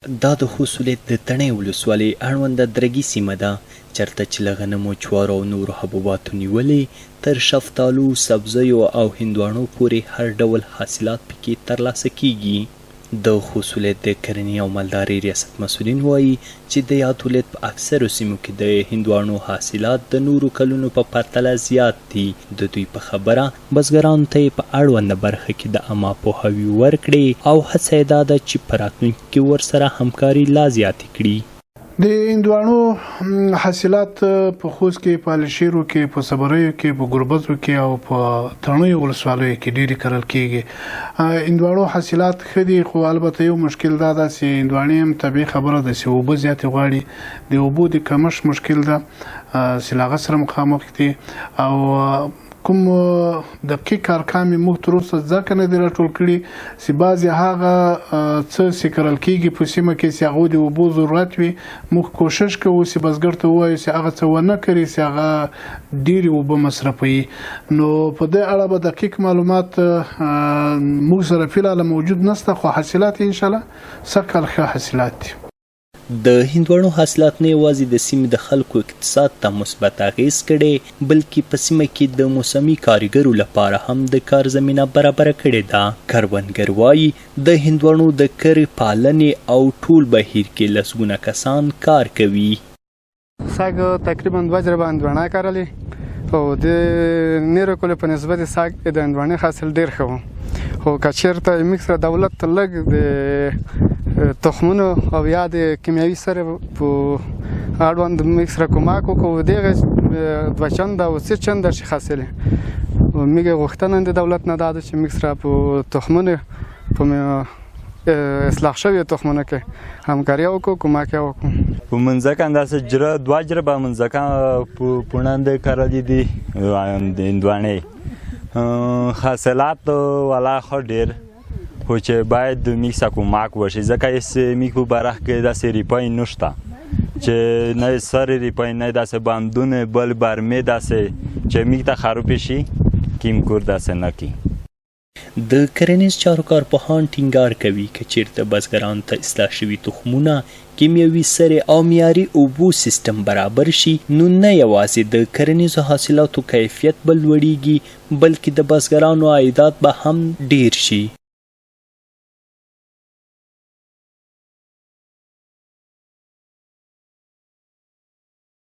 دا د خوست ولایت د تڼۍ ولسوالۍ اړونده درګي سیمه ده چېرته چې له غنمو، جوارو او نورو حبوباتو نیولې تر شفتالو، سبزیو او هندواڼو پورې هر ډول حاصلات پکې ترلاسه کیږي. د خوست ولایت د کرنې او مالدارۍ ریاست مسؤلین وایي چې د یاد ولایت په اکثرو سیمو کې د هندواڼو حاصلات د نورو کلونو په پرتله زیات دي. د دوی په خبره بزګرانو ته یې په اړونده برخه کې د عامه پوهاوي ورکړي او هڅه یې دا ده چې په راتلونکي کې ورسره همکاري لا زیاتې کړي. د هندواڼو حاصلات په خوست کې، په الشیرو کې، په صبریو کې، په ګربزو کې او په تڼیو ولسوالیو کې ډېرې کرل کېږي. هندواڼو حاصلات ښه دي، خو البته یو مشکل دا ده چې هندواڼې هم طبیعي خبره ده چې اوبه زیاتې غواړي. د اوبو د کمښت مشکل ده چې له هغه سره مخامخ دي او کوم دقیق ارقام یې موږ تر اوسه ځکه نه دي راټول کړي چې بعضې هغه څه چې کرل کېږي په سیمه کې چې هغو د اوبو ضرورت وي، موږ کوشش کوو چې بزګر ته ووایو چې هغه څه ونه کړي چې هغه ډېرې اوبه مصرفوي. نو په دې اړه به دقیق معلومات موږ سره فعلا موجود نشته، خو حاصلات انشاءالله سږ کال ښه حاصلات دي. د هندواڼو حاصلات نه یوازې د سیمې د خلکو اقتصاد ته مثبت اغیز کړي، بلکې په سیمه کې د موسمي کارګرو لپاره هم د کار زمینه برابره کړې ده. کروندګر وایي د هندواڼو د کرې پالنې او ټول بهیر کې لسګونه کسان کار کوي. سږ تقریبا 2 جربه هندواڼه کرلې او د نورو کلو په نسبت سږ د هندواڼې حاصل ډېر ښه و. خو که چېرته موږ سره دولت ته لږ د تخمونو او یا د کیمیاوي سره په اړوند موږ سره کومک وکړو، دغه 2 چنده او 3 چنده شي حاصلې. موږ غوښتنه د دولت نه دا ده چې موږ سره په تخمونو په اصلاح شوي تخمونو کې همکاري وکړو، کومک یې وکړو. په منځکه انداسه 2 جربه منځکه په پونانده کرلې دي د هندواڼې حاصلات والا خو ډېر، خو چې باید موږ سره کومک وشي ځکه هېڅ موږ په برخ کې داسې ریپای نشته چې نه سر ریپای نه داسې بندونه بل برمې داسې چې موږ ته خراب شي کیم کور داسې نه کی. د کرنیز چارو کارپوهان ټینګار کوي که چیرته بزګرانو ته اصلاح شوي تخمونه، کیمیاوي سرې او معیاري اوبو سیستم برابر شي، نو نه یوازې د کرنیزو حاصلاتو کیفیت به لوړیږي بلکې د بزګرانو عایدات به هم ډیر شي.